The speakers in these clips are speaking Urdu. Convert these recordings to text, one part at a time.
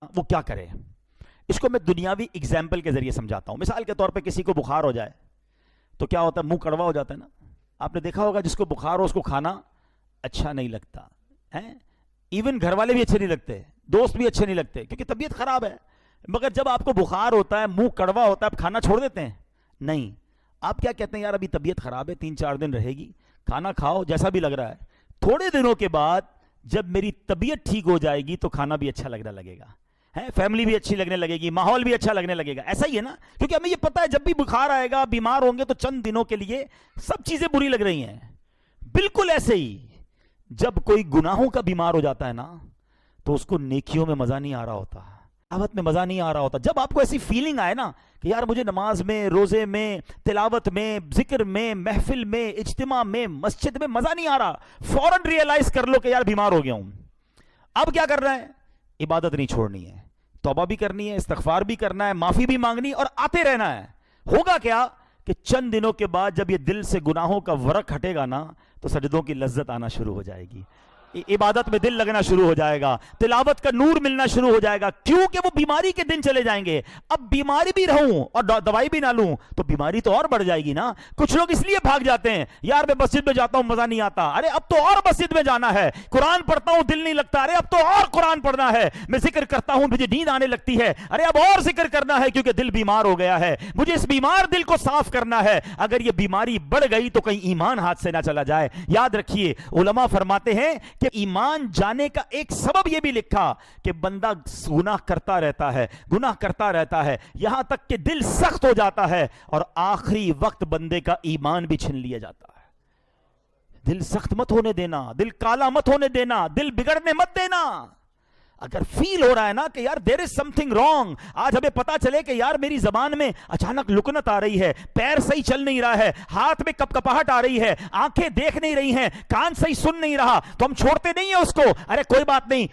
وہ کیا کرے؟ اس کو میں دنیاوی اگزامپل کے ذریعے سمجھاتا ہوں. مثال کے طور پہ کسی کو بخار ہو جائے تو کیا ہوتا ہے؟ منہ کڑوا ہو جاتا ہے نا. آپ نے دیکھا ہوگا جس کو بخار ہو اس کو کھانا اچھا نہیں لگتا ہے. ایون گھر والے بھی اچھے نہیں لگتے, دوست بھی اچھے نہیں لگتے, کیونکہ طبیعت خراب ہے. مگر جب آپ کو بخار ہوتا ہے, منہ کڑوا ہوتا ہے, آپ کھانا چھوڑ دیتے ہیں؟ نہیں. آپ کیا کہتے ہیں؟ یار ابھی طبیعت خراب ہے, 3-4 دن رہے گی, کھانا کھاؤ جیسا بھی لگ رہا ہے. تھوڑے دنوں کے بعد جب میری طبیعت ٹھیک ہو جائے گی تو کھانا بھی اچھا لگنے لگے گا, فیملی بھی اچھی لگنے لگے گی, ماحول بھی اچھا لگنے لگے گا. ایسا ہی ہے نا, کیونکہ ہمیں یہ پتا ہے جب بھی بخار آئے گا, بیمار ہوں گے تو چند دنوں کے لیے سب چیزیں بری لگ رہی ہیں. بالکل ایسے ہی جب کوئی گناہوں کا بیمار ہو جاتا ہے نا تو اس کو نیکیوں میں مزہ نہیں آ رہا ہوتا, تلاوت میں مزہ نہیں آ رہا ہوتا. جب آپ کو ایسی فیلنگ آئے نا کہ یار مجھے نماز میں, روزے میں, تلاوت میں, ذکر میں, محفل میں, اجتماع میں, مسجد میں مزہ نہیں آ رہا, فوراً ریئلائز کر لو کہ یار بیمار ہو گیا ہوں. اب کیا کرنا ہے؟ عبادت نہیں چھوڑنی ہے, توبہ بھی کرنی ہے, استغفار بھی کرنا ہے, معافی بھی مانگنی اور آتے رہنا ہے. ہوگا کیا کہ چند دنوں کے بعد جب یہ دل سے گناہوں کا ورق ہٹے گا نا تو سجدوں کی لذت آنا شروع ہو جائے گی, عبادت میں دل لگنا شروع ہو جائے گا, تلاوت کا نور ملنا شروع ہو جائے گا. کیونکہ وہ بیماری کے دن چلے جائیں گے. اب بیماری بھی رہوں اور دوائی بھی نہ لوں تو بیماری تو اور بڑھ جائے گی نا. کچھ لوگ اس لیے بھاگ جاتے ہیں, یار میں مسجد میں جاتا ہوں مزہ نہیں آتا, ارے اب تو اور مسجد میں جانا ہے. قرآن پڑھتا ہوں دل نہیں لگتا, ارے اب تو اور قرآن پڑھنا ہے. میں ذکر کرتا ہوں مجھے نیند آنے لگتی ہے, ارے اب اور ذکر کرنا ہے کیونکہ دل بیمار ہو گیا ہے, مجھے اس بیمار دل کو صاف کرنا ہے. اگر یہ بیماری بڑھ گئی تو کہیں ایمان ہاتھ سے نہ چلا جائے. یاد رکھیے علماء فرماتے ہیں کہ ایمان جانے کا ایک سبب یہ بھی لکھا کہ بندہ گناہ کرتا رہتا ہے, گناہ کرتا رہتا ہے یہاں تک کہ دل سخت ہو جاتا ہے اور آخری وقت بندے کا ایمان بھی چھین لیا جاتا ہے. دل سخت مت ہونے دینا, دل کالا مت ہونے دینا, دل بگڑنے مت دینا. اگر فیل ہو رہا ہے نا کہ یار دیر از سم تھنگ رانگ, آج ہمیں پتا چلے کہ یار میری زبان میں اچانک لکنت آ رہی ہے, پیر صحیح چل نہیں رہا ہے, ہاتھ میں کپ کپاہٹ آ رہی ہے, آنکھیں دیکھ نہیں رہی ہیں, کان صحیح سن نہیں رہا, تو ہم چھوڑتے نہیں ہیں اس کو. ارے کوئی بات نہیں,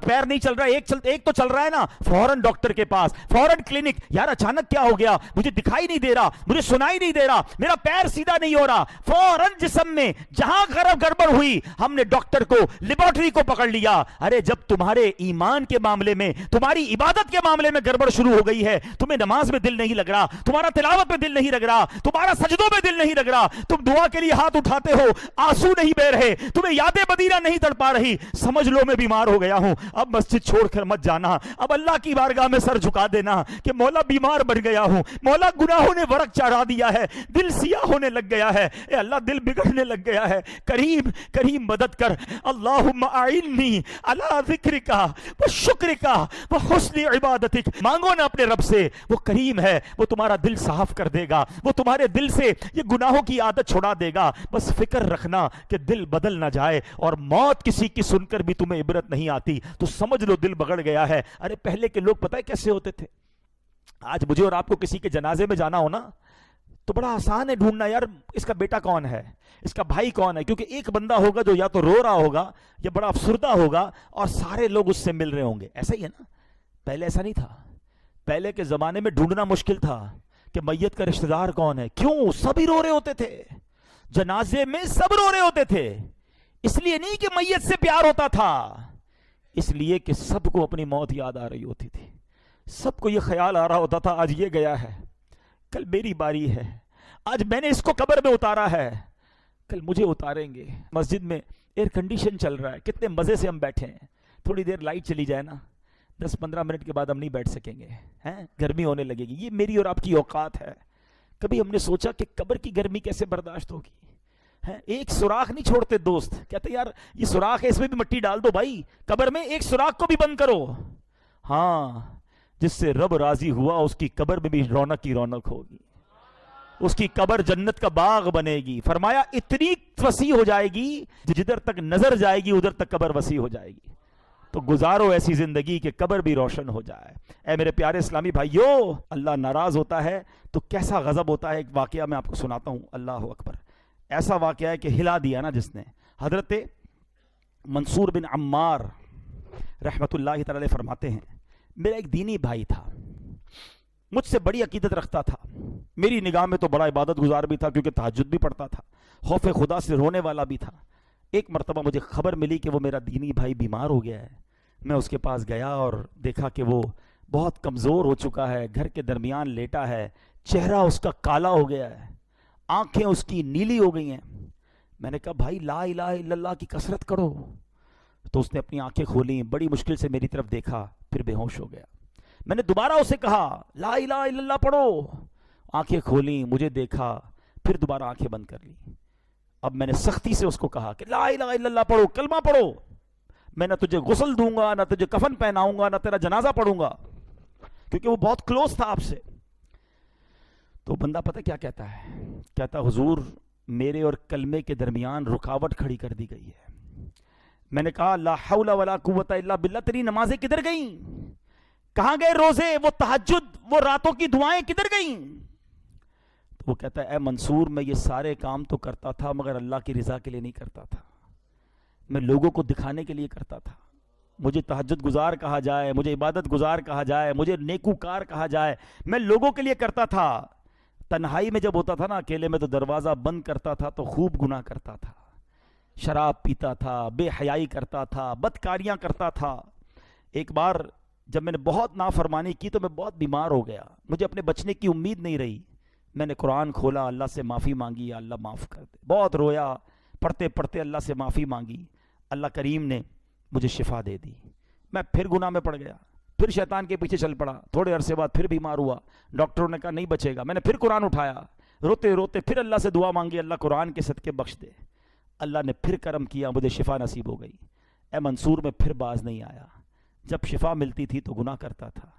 پیر نہیں چل رہا, ایک تو چل رہا ہے نا, فوراً ڈاکٹر کے پاس, فوراً کلینک. یار اچانک کیا ہو گیا, مجھے دکھائی نہیں دے رہا, مجھے سنائی نہیں دے رہا, میرا پیر سیدھا نہیں ہو رہا. فوراً جسم میں جہاں گڑبڑ ہوئی ہم نے ڈاکٹر کو, لیبارٹری کو پکڑ لیا. ارے جب تمہارے ایمان کے معاملے میں, تمہاری عبادت کے معاملے میں گڑبڑ شروع ہو گئی ہے, تمہیں نماز میں دل نہیں لگ رہا, تمہارا تلاوت میں دل نہیں لگ رہا, تمہارا سجدوں میں دل نہیں لگ رہا, تم دعا کے لیے ہاتھ اٹھاتے ہو, آنسو نہیں بہ رہے, تمہیں یاد مدینہ نہیں تڑپا رہی, سمجھ لو میں بیمار ہو گیا ہوں. اب مسجد چھوڑ کر مت جانا, اب اللہ کی بارگاہ میں سر جھکا دینا کہ مولا بیمار بن گیا ہوں, مولا گناہوں نے ورق چڑھا دیا ہے, دل سیاہ ہونے لگ گیا ہے, اے اللہ دل بگڑنے لگ گیا ہے, کریم کریم مدد کر. اللہم اعنی علی ذکرک و شکرک و حسن عبادتک. مانگو نا اپنے رب سے, وہ کریم ہے, وہ تمہارا دل صاف کر دے گا, وہ تمہارے دل سے یہ گناہوں کی عادت چھڑا دے گا. بس فکر رکھنا کہ دل بدل نہ جائے, اور موت کسی کی سن کر بھی تمہیں عبرت نہیں آتی تو سمجھ لو دل بگڑ گیا ہے. ارے پہلے کے لوگ پتہ ہے کیسے ہوتے تھے؟ آج مجھے اور آپ کو کسی کے جنازے میں جانا ہو نا تو بڑا آسان ہے ڈھونڈنا, یار اس کا بیٹا کون ہے, اس کا بھائی کون ہے, کیونکہ ایک بندہ ہوگا جو یا تو رو رہا ہوگا یا بڑا افسردہ ہوگا اور سارے لوگ اس سے مل رہے ہوں گے. ایسا ہی ہے نا, پہلے ایسا نہیں تھا. پہلے کے زمانے میں ڈھونڈنا مشکل تھا کہ میت کا رشتہ دار کون ہے. کیوں؟ سبھی رو رہے ہوتے تھے, جنازے میں سب رو رہے ہوتے تھے. اس لیے نہیں کہ میت سے پیار ہوتا تھا, اس لیے کہ سب کو اپنی موت یاد آ رہی ہوتی تھی, سب کو یہ خیال آ رہا ہوتا تھا آج یہ گیا ہے, کل میری باری ہے, آج میں نے اس کو قبر میں اتارا ہے, کل مجھے اتاریں گے. مسجد میں ایئر کنڈیشن چل رہا ہے, کتنے مزے سے ہم بیٹھے ہیں, تھوڑی دیر لائٹ چلی جائے نا 10-15 منٹ کے بعد ہم نہیں بیٹھ سکیں گے, گرمی ہونے لگے گی. یہ میری اور آپ کی اوقات ہے. کبھی ہم نے سوچا کہ قبر کی گرمی کیسے برداشت ہوگی؟ ایک سوراخ نہیں چھوڑتے دوست, کہتے یار یہ سوراخ ہے اس میں بھی مٹی ڈال دو بھائی, قبر میں ایک سوراخ کو بھی بند کرو. ہاں, جس سے رب راضی ہوا اس کی قبر میں بھی رونق کی رونق ہوگی, اس کی قبر جنت کا باغ بنے گی. فرمایا اتنی وسیع ہو جائے گی جدھر تک نظر جائے گی ادھر تک قبر وسیع ہو جائے گی. تو گزارو ایسی زندگی کہ قبر بھی روشن ہو جائے. اے میرے پیارے اسلامی بھائیو, اللہ ناراض ہوتا ہے تو کیسا غضب ہوتا ہے. ایک واقعہ میں آپ کو سناتا ہوں, اللہ اکبر. ایسا واقعہ ہے کہ ہلا دیا نا جس نے. حضرت منصور بن عمار رحمت اللہ تعالی فرماتے ہیں, میرا ایک دینی بھائی تھا, مجھ سے بڑی عقیدت رکھتا تھا, میری نگاہ میں تو بڑا عبادت گزار بھی تھا کیونکہ تہجد بھی پڑھتا تھا, خوف خدا سے رونے والا بھی تھا. ایک مرتبہ مجھے خبر ملی کہ وہ میرا دینی بھائی بیمار ہو گیا ہے. میں اس کے پاس گیا اور دیکھا کہ وہ بہت کمزور ہو چکا ہے، گھر کے درمیان لیٹا ہے، چہرہ اس کا کالا ہو گیا ہے، آنکھیں اس کی نیلی ہو گئی ہیں۔ میں نے کہا بھائی لا الہ الا اللہ کی کثرت کرو۔ تو اس نے اپنی آنکھیں کھولیں، بڑی مشکل سے میری طرف دیکھا، پھر بے ہوش ہو گیا۔ میں نے دوبارہ اسے کہا لا الہ الا اللہ پڑھو، آنکھیں کھولیں، مجھے دیکھا، پھر دوبارہ آنکھیں بند کر لی۔ اب میں نے سختی سے اس کو کہا کہ لا الہ الا اللہ پڑھو، کلمہ پڑھو، میں نہ تجھے غسل دوں گا، نہ تجھے کفن پہناؤں گا، نہ تیرا جنازہ پڑھوں گا، کیونکہ وہ بہت کلوز تھا آپ سے۔ تو بندہ پتہ کیا کہتا ہے؟ کہتا حضور میرے اور کلمے کے درمیان رکاوٹ کھڑی کر دی گئی ہے۔ میں نے کہا لا حول ولا قوت الا باللہ، تیری نمازیں کدھر گئیں؟ کہاں گئے روزے، وہ تہجد، وہ راتوں کی دعائیں کدھر گئیں؟ تو وہ کہتا ہے اے منصور میں یہ سارے کام تو کرتا تھا مگر اللہ کی رضا کے لیے نہیں کرتا تھا، میں لوگوں کو دکھانے کے لیے کرتا تھا۔ مجھے تہجد گزار کہا جائے، مجھے عبادت گزار کہا جائے، مجھے نیکوکار کہا جائے، میں لوگوں کے لیے کرتا تھا۔ تنہائی میں جب ہوتا تھا نا، اکیلے میں، تو دروازہ بند کرتا تھا تو خوب گناہ کرتا تھا، شراب پیتا تھا، بے حیائی کرتا تھا، بدکاریاں کرتا تھا۔ ایک بار جب میں نے بہت نافرمانی کی تو میں بہت بیمار ہو گیا، مجھے اپنے بچنے کی امید نہیں رہی۔ میں نے قرآن کھولا، اللہ سے معافی مانگی، یا اللہ معاف کر دے، بہت رویا، پڑھتے پڑھتے اللہ سے معافی مانگی، اللہ کریم نے مجھے شفا دے دی۔ میں پھر گناہ میں پڑ گیا، پھر شیطان کے پیچھے چل پڑا، تھوڑے عرصے بعد پھر بیمار ہوا، ڈاکٹروں نے کہا نہیں بچے گا۔ میں نے پھر قرآن اٹھایا، روتے روتے پھر اللہ سے دعا مانگی، اللہ قرآن کے صدقے بخش دے۔ اللہ نے پھر کرم کیا، مجھے شفا نصیب ہو گئی۔ اے منصور میں پھر باز نہیں آیا، جب شفا ملتی تھی تو گناہ کرتا تھا،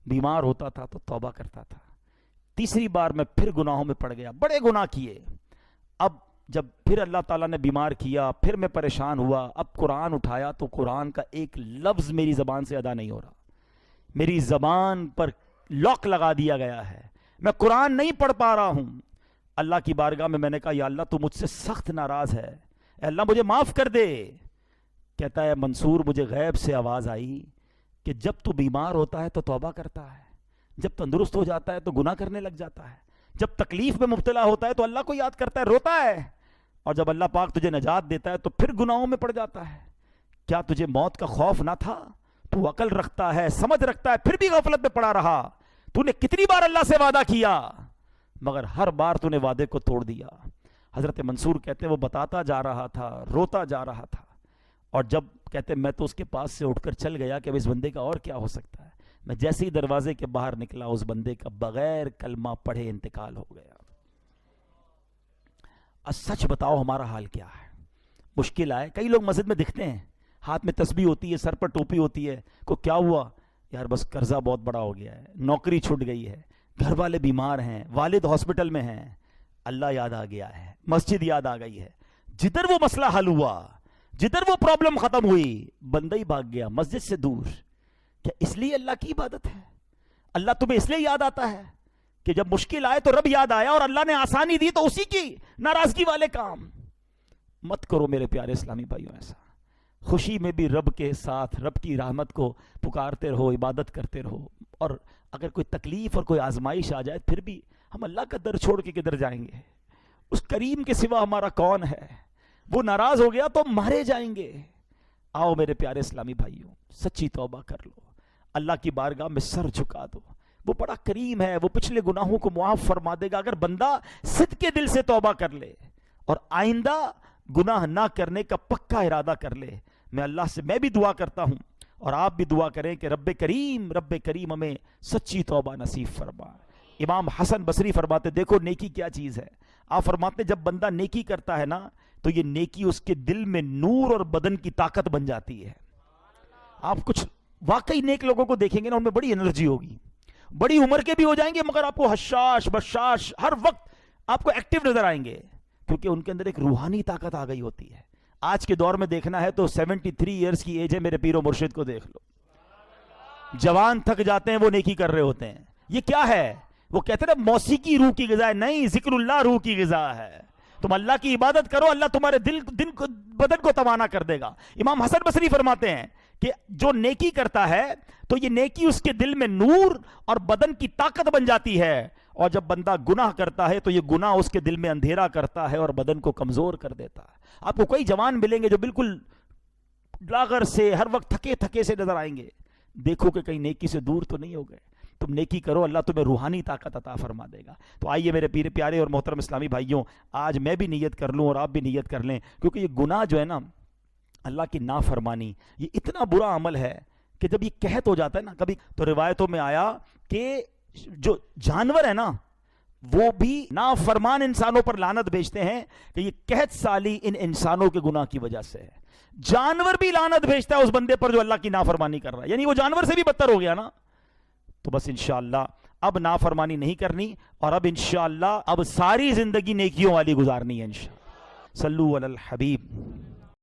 بیمار ہوتا تھا تو توبہ کرتا تھا۔ تیسری بار میں پھر گناہوں میں پڑ گیا، بڑے گناہ کیے۔ اب جب پھر اللہ تعالیٰ نے بیمار کیا، پھر میں پریشان ہوا، اب قرآن اٹھایا تو قرآن کا ایک لفظ میری زبان سے ادا نہیں ہو رہا، میری زبان پر لاک لگا دیا گیا ہے، میں قرآن نہیں پڑھ پا رہا ہوں۔ اللہ کی بارگاہ میں نے کہا یا اللہ تو مجھ سے سخت ناراض ہے، اے اللہ مجھے معاف کر دے۔ کہتا ہے منصور مجھے غیب سے آواز آئی کہ جب تو بیمار ہوتا ہے تو توبہ کرتا ہے، جب تندرست ہو جاتا ہے تو گناہ کرنے لگ جاتا ہے، جب تکلیف میں مبتلا ہوتا ہے تو اللہ کو یاد کرتا ہے، روتا ہے، اور جب اللہ پاک تجھے نجات دیتا ہے تو پھر گناہوں میں پڑ جاتا ہے۔ کیا تجھے موت کا خوف نہ تھا؟ تو عقل رکھتا ہے، سمجھ رکھتا ہے، پھر بھی غفلت میں پڑا رہا۔ تو نے کتنی بار اللہ سے وعدہ کیا مگر ہر بار تو نے وعدے کو توڑ دیا۔ حضرت منصور کہتے ہیں وہ بتاتا جا رہا تھا، روتا جا رہا تھا، اور جب کہتے میں تو اس کے پاس سے اٹھ کر چل گیا کہ اس بندے کا اور کیا ہو سکتا ہے، میں جیسے ہی دروازے کے باہر نکلا اس بندے کا بغیر کلمہ پڑھے انتقال ہو گیا۔ سچ بتاؤ ہمارا حال کیا ہے؟ مشکل آئے، کئی لوگ مسجد میں دکھتے ہیں، ہاتھ میں تسبیح ہوتی ہے، سر پر ٹوپی ہوتی ہے، کو کیا ہوا یار بس قرضہ بہت بڑا ہو گیا ہے، نوکری چھوٹ گئی ہے، گھر والے بیمار ہیں، والد ہاسپٹل میں ہیں، اللہ یاد آ گیا ہے، مسجد یاد آ گئی ہے۔ جدھر وہ مسئلہ حل ہوا، جدھر وہ پرابلم ختم ہوئی، بندہ ہی بھاگ گیا مسجد سے دور۔ کیا اس لیے اللہ کی عبادت ہے؟ اللہ تمہیں اس لیے یاد آتا ہے کہ جب مشکل آئے تو رب یاد آیا، اور اللہ نے آسانی دی تو اسی کی ناراضگی والے کام مت کرو میرے پیارے اسلامی بھائیوں۔ ایسا خوشی میں بھی رب کے ساتھ رب کی رحمت کو پکارتے رہو، عبادت کرتے رہو، اور اگر کوئی تکلیف اور کوئی آزمائش آ جائے پھر بھی ہم اللہ کا در چھوڑ کے کدھر جائیں گے؟ اس کریم کے سوا ہمارا کون ہے؟ وہ ناراض ہو گیا تو مارے جائیں گے۔ آؤ میرے پیارے اسلامی بھائیوں، سچی توبہ کر لو، اللہ کی بارگاہ میں سر جھکا دو، وہ بڑا کریم ہے، وہ پچھلے گناہوں کو معاف فرما دے گا اگر بندہ صدق کے دل سے توبہ کر لے اور آئندہ گناہ نہ کرنے کا پکا ارادہ کر لے۔ میں اللہ سے میں بھی دعا کرتا ہوں اور آپ بھی دعا کریں کہ رب کریم ہمیں سچی توبہ نصیب فرما۔ امام حسن بصری فرماتے دیکھو نیکی کیا چیز ہے، آپ فرماتے جب بندہ نیکی کرتا ہے نا تو یہ نیکی اس کے دل میں نور اور بدن کی طاقت بن جاتی ہے۔ آپ کچھ واقعی نیک لوگوں کو دیکھیں گے نا، ان میں بڑی انرجی ہوگی، بڑی عمر کے بھی ہو جائیں گے مگر آپ کو حشاش بشاش ہر وقت آپ کو ایکٹیو نظر آئیں گے، کیونکہ ان کے اندر ایک روحانی طاقت آ گئی ہوتی ہے۔ آج کے دور میں دیکھنا ہے تو 73 ایئرز کی ایج ہے، میرے پیر و مرشد کو دیکھ لو، جوان تھک جاتے ہیں وہ نیکی کر رہے ہوتے ہیں۔ یہ کیا ہے؟ وہ کہتے ہیں نا موسیقی روح کی غذا ہے، نہیں، ذکر اللہ روح کی غذا ہے۔ تم اللہ کی عبادت کرو، اللہ تمہارے بدن کو توانا کر دے گا۔ امام حسن بصری فرماتے ہیں کہ جو نیکی کرتا ہے تو یہ نیکی اس کے دل میں نور اور بدن کی طاقت بن جاتی ہے، اور جب بندہ گناہ کرتا ہے تو یہ گناہ اس کے دل میں اندھیرا کرتا ہے اور بدن کو کمزور کر دیتا ہے۔ آپ کو کئی جوان ملیں گے جو بالکل لاغر سے ہر وقت تھکے تھکے سے نظر آئیں گے، دیکھو کہ کہیں نیکی سے دور تو نہیں ہو گئے. تم نیکی کرو، اللہ تمہیں روحانی طاقت عطا فرما دے گا. تو آئیے میرے پیارے اور محترم اسلامی بھائیوں، آج میں بھی نیت کر لوں اور آپ بھی نیت کر لیں، کیونکہ یہ گناہ جو ہے نا، اللہ کی نافرمانی، یہ اتنا برا عمل ہے کہ جب یہ قحط ہو جاتا ہے نا کبھی، تو روایتوں میں آیا کہ جو جانور ہے نا وہ بھی نافرمان انسانوں پر لعنت بھیجتے ہیں کہ یہ قحط سالی ان انسانوں کے گناہ کی وجہ سے ہے. جانور بھی لعنت بھیجتا ہے اس بندے پر جو اللہ کی نافرمانی کر رہا ہے، یعنی وہ جانور سے بھی بدتر ہو گیا نا. تو بس انشاءاللہ اب نافرمانی نہیں کرنی، اور اب انشاءاللہ اب ساری زندگی نیکیوں والی گزارنی ہے انشاءاللہ. صلو علی الحبیب.